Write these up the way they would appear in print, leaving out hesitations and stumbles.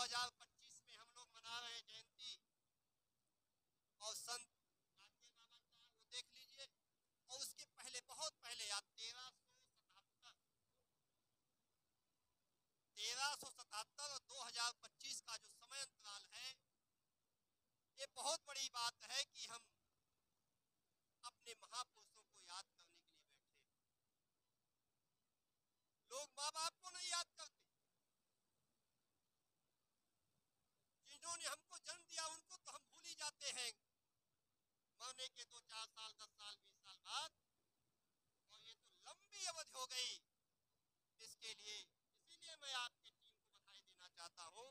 2025 में हम लोग मना रहे हैं जयंती, और संत रामदेव बाबा का वो देख लीजिए। और उसके पहले, बहुत पहले, याद 1377 और 2025 का जो समय अंतराल है, ये बहुत बड़ी बात है कि हम अपने महापुरुषों को याद करने के लिए बैठे। लोग माँ बाप को नहीं याद करते, जिन्होंने हमको जन्म दिया उनको तो हम भूल ही जाते हैं मरने के 2-4 साल, 10 साल, 20 साल बाद। और ये तो लंबी अवधि हो गई इसके लिए। इसीलिए मैं आपके टीम को बधाई देना चाहता हूँ,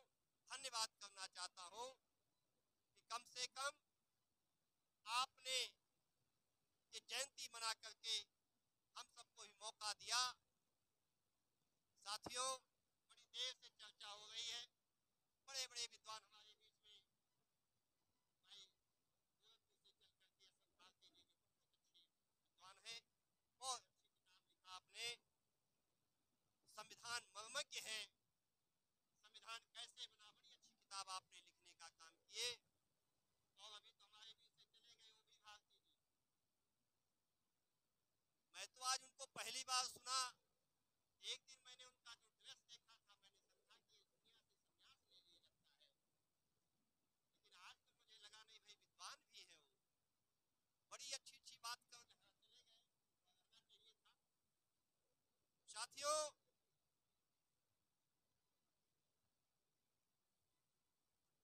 धन्यवाद करना चाहता हूँ कि कम से कम आपने ये जयंती मना करके हम सबको भी मौका दिया। साथियों, बड़ी देर से चर्चा हो रही है, बड़े बड़े विद्वान हमारे बीच में, भाई गोरखपुर से चल करके असम भारती जी जो बहुत अच्छे विद्वान हैं, बहुत अच्छी किताब लिखा आपने, संविधान मर्मज्ञ है, संविधान कैसे बना, बड़ी अच्छी किताब आपने लिखने का काम किए। और अभी तो हमारे बीच से चले गए वो भी भारती जी, मैं तो आज उनको पहली बार सुना। एक दिन मैंने उनका जो ड्रेस देखा था, मैंने समझा कि दुनिया से संन्यास ले लिए लगता है, लेकिन आज तो मुझे लगा नहीं भाई विद्वान भी है वो, बड़ी अच्छी अच्छी बात कर चले गए, और रहना चाहिए था। साथियों,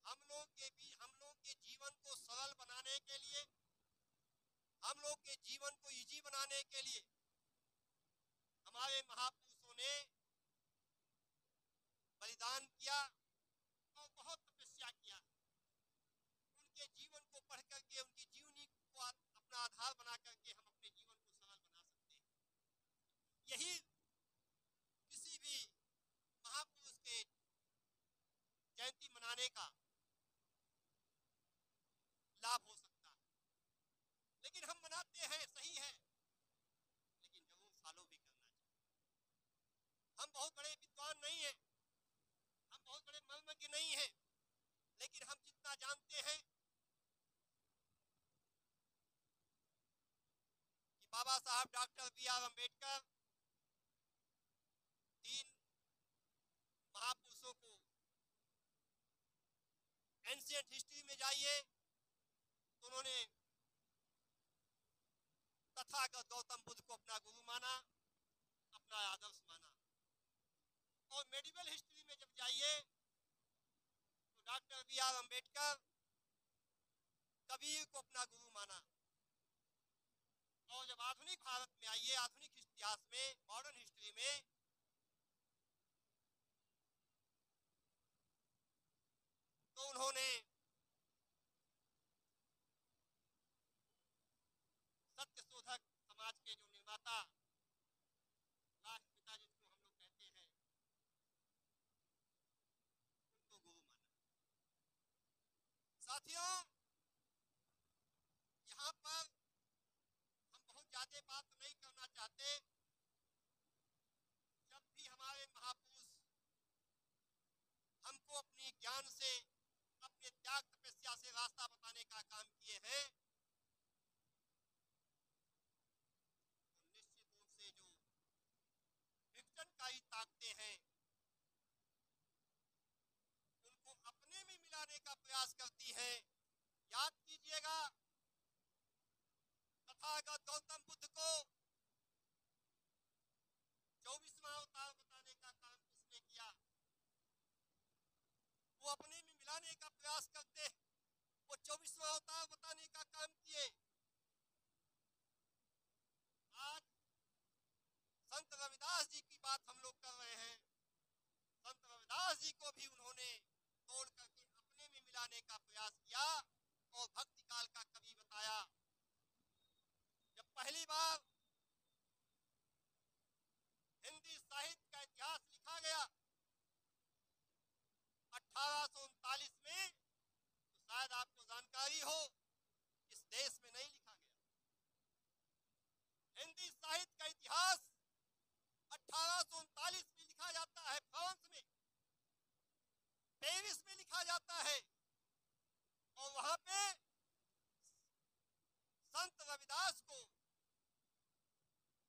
हम लोग के जीवन को सरल बनाने के लिए, हम लोग के जीवन को इजी बनाने के लिए हमारे महापुरुषों ने बलिदान किया और बहुत तपस्या किया। उनके जीवन को पढ़ करके, उनकी जीवनी को अपना आधार बना करके हम अपने जीवन को सरल बना सकते हैं। यही किसी भी महापुरुष के जयंती मनाने का लाभ हो सकता है। लेकिन हम मनाते हैं, सही है, लेकिन जरूर फॉलो भी करना चाहिए। हम बहुत बड़े विद्वान नहीं हैं, हम बहुत बड़े मर्मज्ञ नहीं हैं, लेकिन हम जितना जानते हैं कि बाबा साहब डॉक्टर B.R. अम्बेडकर 3 महापुरुषों को, एंशिएंट हिस्ट्री में जाइए तो उन्होंने तथागत गौतम बुद्ध को अपना गुरु माना, अपना आदर्श माना। और मेडिकल हिस्ट्री में जब जाइए तो डॉक्टर B.R. अम्बेडकर कबीर को अपना गुरु माना। और जब आधुनिक भारत में आइए, आधुनिक इतिहास में, मॉडर्न हिस्ट्री में, तो उन्होंने सत्यशोधक समाज के जो निर्माता, राष्ट्रपिता जिनको हम लोग कहते हैं, उनको गुरु माना। साथियों, यहाँ पर हम बहुत ज्यादा बात नहीं करना चाहते। जब भी हमारे महापुरुष हमको अपनी ज्ञान से, अपने त्याग तपस्या से रास्ता बताने का काम किए हैं, तो निश्चित रूप से जो विघटनकारी ताकतें हैं उनको अपने में मिलाने का प्रयास करती हैं। याद कीजिएगा, तथागत गौतम बुद्ध को 24वां अवतार बताने का काम किसने किया? वो अपने में मिलाने का प्रयास करते, वो 24वां अवतार बताने का काम किए। आज संत रविदास जी की बात हम लोग कर रहे हैं। संत रविदास जी को भी उन्होंने तोड़ करके अपने में मिलाने का प्रयास किया और भक्ति काल का कवि बताया। जब पहली बार हिंदी साहित्य का इतिहास लिखा गया 1839 में, तो शायद आपको जानकारी हो, इस देश में नहीं लिखा गया। हिंदी साहित्य का इतिहास 1839 में लिखा जाता है फ्रांस में, पेरिस लिखा जाता है और वहां पे संत रविदास को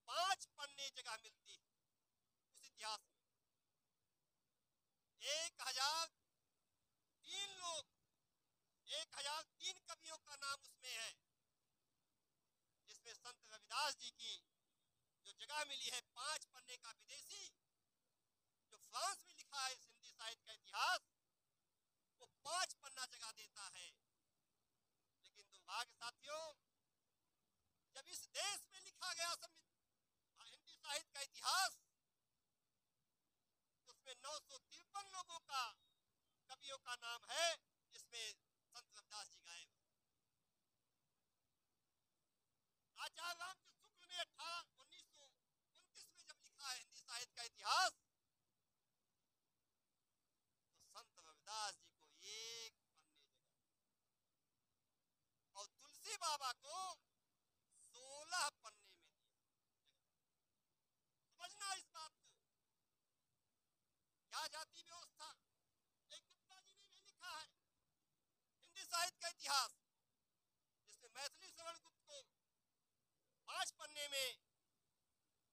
5 पन्ने जगह मिलती है उस इतिहास में। 1003 लोग, 1003 कवियों का नाम उसमें है, जिसमें संत रविदास जी की जो जगह मिली है 5 पन्ने का विदेशी जो फ्रांस में लिखा है हिंदी साहित्य का इतिहास, वो 5 पन्ना जगह देता है। लेकिन दुर्भाग्य साथियों, जब इस देश में लिखा गया हिंदी साहित्य का इतिहास, उसमें 953 लोगों का, कवियों का नाम है, जिसमें संत रविदास जी गायब। आचार्य रामकृष्ण शुक्ल ने 1929 में जब लिखा है हिंदी साहित्य का इतिहास, तो संत रविदास जी को 1 पन्ने जगह और तुलसी बाबा को 16 पन्ने में दिया। समझना इस बात को, क्या जाति व्यवस्था। एक गुप्ता जी ने भी लिखा है हिंदी साहित्य का इतिहास, जिसमें मैथिली श्रवण गुप्त को 5 पन्ने में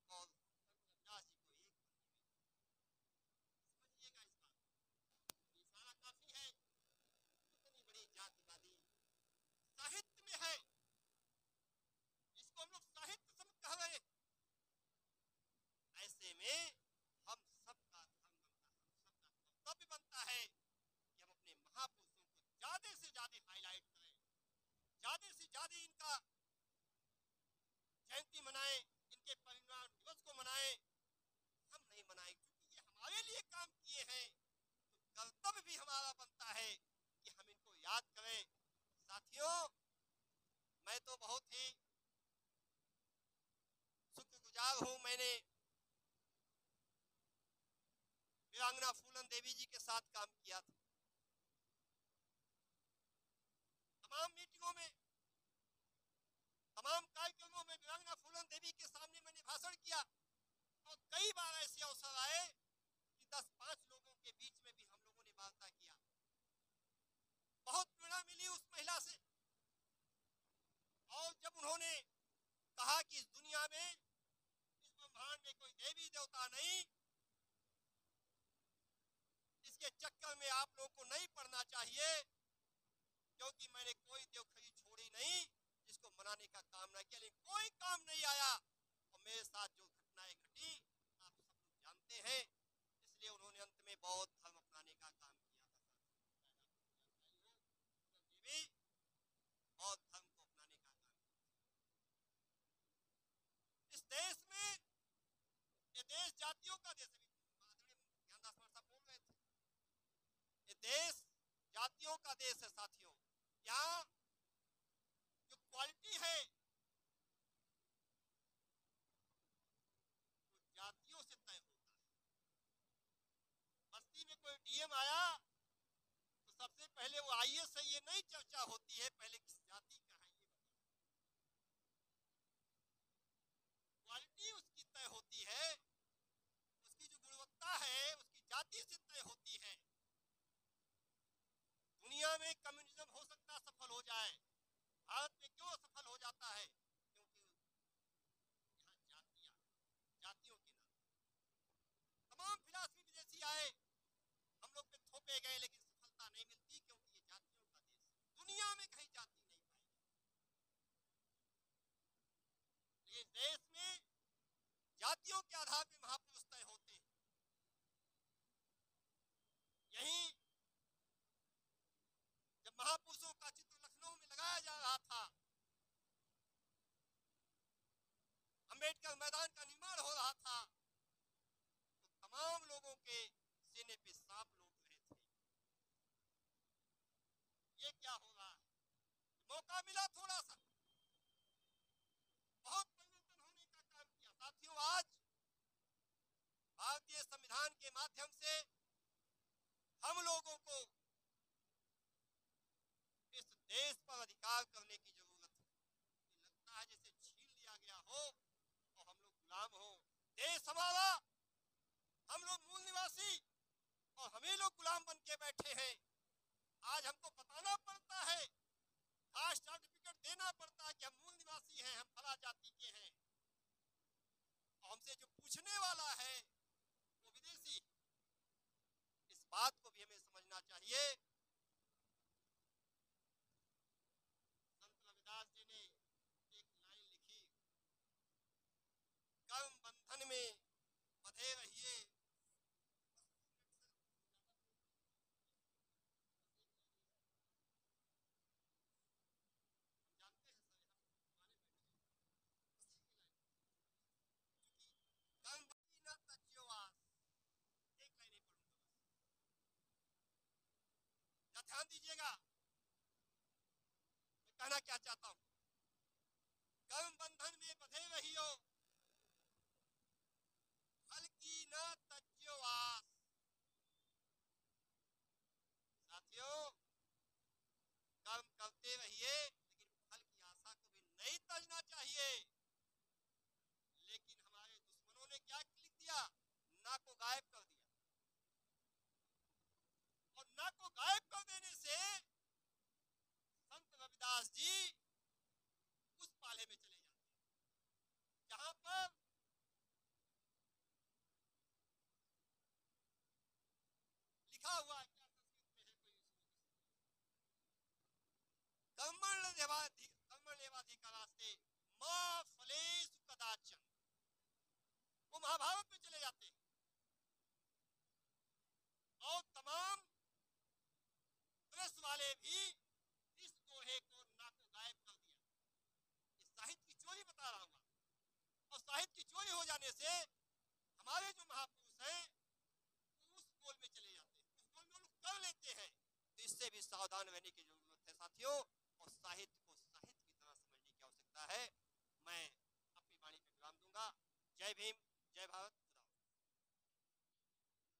और रविदास जी को 1 पन्ने में। समझिएगा इस बात, इशारा काफी है कितनी बड़ी जातिवादी साहित्य में है। इसको हम लोग साहित्य समझ कह रहे हैं। ऐसे में हम सबका धर्म बनता है, हम सबका कर्तव्य बनता है कि हम अपने महापुरुषों को ज्यादा से ज्यादा हाईलाइट करें, ज्यादा से ज्यादा इनका जयंती मनाएं, इनके परिनिर्वाण दिवस को मनाएं। हम नहीं मनाएं क्योंकि ये हमारे लिए काम किए हैं, तो कर्तव्य भी हमारा बनता है कि हम इनको याद करें। साथियों, मैं तो बहुत ही शुक्रगुजार हूं, मैंने वीरांगना फूलन देवी जी के साथ काम किया था। तमाम मीटिंगों में, तमाम कार्यक्रमों में वीरांगना फूलन देवी के सामने मैंने भाषण किया और कई बार ऐसे अवसर आए कि 10-5 लोगों के बीच में भी हम लोगों ने वार्ता किया। बहुत प्रेरणा मिली उस महिला से। और जब उन्होंने कहा कि इस दुनिया में, इस ब्रह्मांड में कोई देवी देवता नहीं, इसके चक्कर में आप लोगों को नहीं पड़ना चाहिए, क्योंकि मैंने कोई देवखरी छोड़ी नहीं जिसको मनाने का काम ना किया। लेकिन कोई काम नहीं आया और मेरे साथ जो घटनाएं घटी आप सब लोग जानते हैं। इसलिए उन्होंने अंत में बौद्ध धर्म अपनाने का काम किया था। देवी बौद्ध धर्म को अपनाने का काम किया। इस देश में, ये देश जातियों का देश है, ज्ञानदास साहब बोल रहे थे, ये देश जातियों का देश है साथियों। यहाँ जो क्वालिटी है वो जातियों से तय होता है। बस्ती में कोई डीएम आया तो सबसे पहले वो आईएएस से ये नहीं चर्चा होती है, पहले किस जाति का है ये बताओ। क्वालिटी उसकी तय होती है, उसकी जो गुणवत्ता है उसकी जाति से तय होती है। दुनिया में कम्युनिज्म हो सकता है सफल हो जाए, भारत में क्यों सफल हो जाता है? क्योंकि यहाँ जातियों के नाम तमाम फिलासफी विदेशी आए, हम लोग पे थोपे गए, लेकिन सफलता नहीं मिलती क्योंकि ये जातियों का देश है। दुनिया में कहीं जाति नहीं पाई जाती। इस देश में जातियों के आधार पर महापुरुष तय होते हैं। यही जब महापुरुषों का चित्र लखनऊ में लगाया जा रहा था, अंबेडकर मैदान का निर्माण हो रहा था, तो तमाम लोगों के सीने पे सांप लोट रहे थे। ये क्या हो रहा है? मौका मिला थोड़ा सा, बहुत परिवर्तन होने का काम किया। साथियों, आज भारतीय संविधान के माध्यम से हम लोगों को इस देश पर अधिकार करने की जरूरत है। लगता है जैसे छीन लिया गया हो और हम लोग गुलाम हो। देश हमारा, हम लोग मूल निवासी और हम ही लोग गुलाम बन के बैठे हैं। आज हमको बताना पड़ता है, कास्ट सर्टिफिकेट देना पड़ता है कि हम मूल निवासी हैं, हम फला जाति के हैं, और हमसे जो पूछने वाला है वो विदेशी। इस बात को भी हमें समझना चाहिए। संत रविदास जी ने एक लाइन लिखी, कर्म बंधन में बंधे रहिए, जानते हैं सर, कर्म बंधी न तज्यो आस। एक लाइन ही पढ़ूंगा बस, ध्यान दीजिएगा मैं कहना क्या चाहता हूं। कर्म बंधन में बंधे रहियो, फल की न तज्यो आस। साथियों, कर्म करते रहिए लेकिन फल की आशा को भी नहीं तजना चाहिए। लेकिन हमारे दुश्मनों ने क्या लिख दिया, ना को गायब कर दिया, और ना को गायब कर देने से संत रविदास जी उस पाले में चले जाते हैं जहां पर लिखा हुआ है, क्या संस्कृत में है कोई कर्मण्येवाधिकारस्ते मा फलेषु कदाचन। वो महाभारत में चले जाते हैं और तमाम प्रेस वाले भी इस दोहे को ना को गायब कर दिया। इस साहित्य की चोरी बता रहा हूँ, और साहित्य की चोरी हो जाने से हमारे जो महापुरुष हैं वो उस गोल में चले जाते हैं, उस गोल में वो लोग कर लेते हैं। तो इससे भी सावधान रहने की जरूरत है साथियों, और साहित्य को साहित्य की तरह समझने की आवश्यकता है। मैं अपनी वाणी पे विराम दूंगा। जय भीम।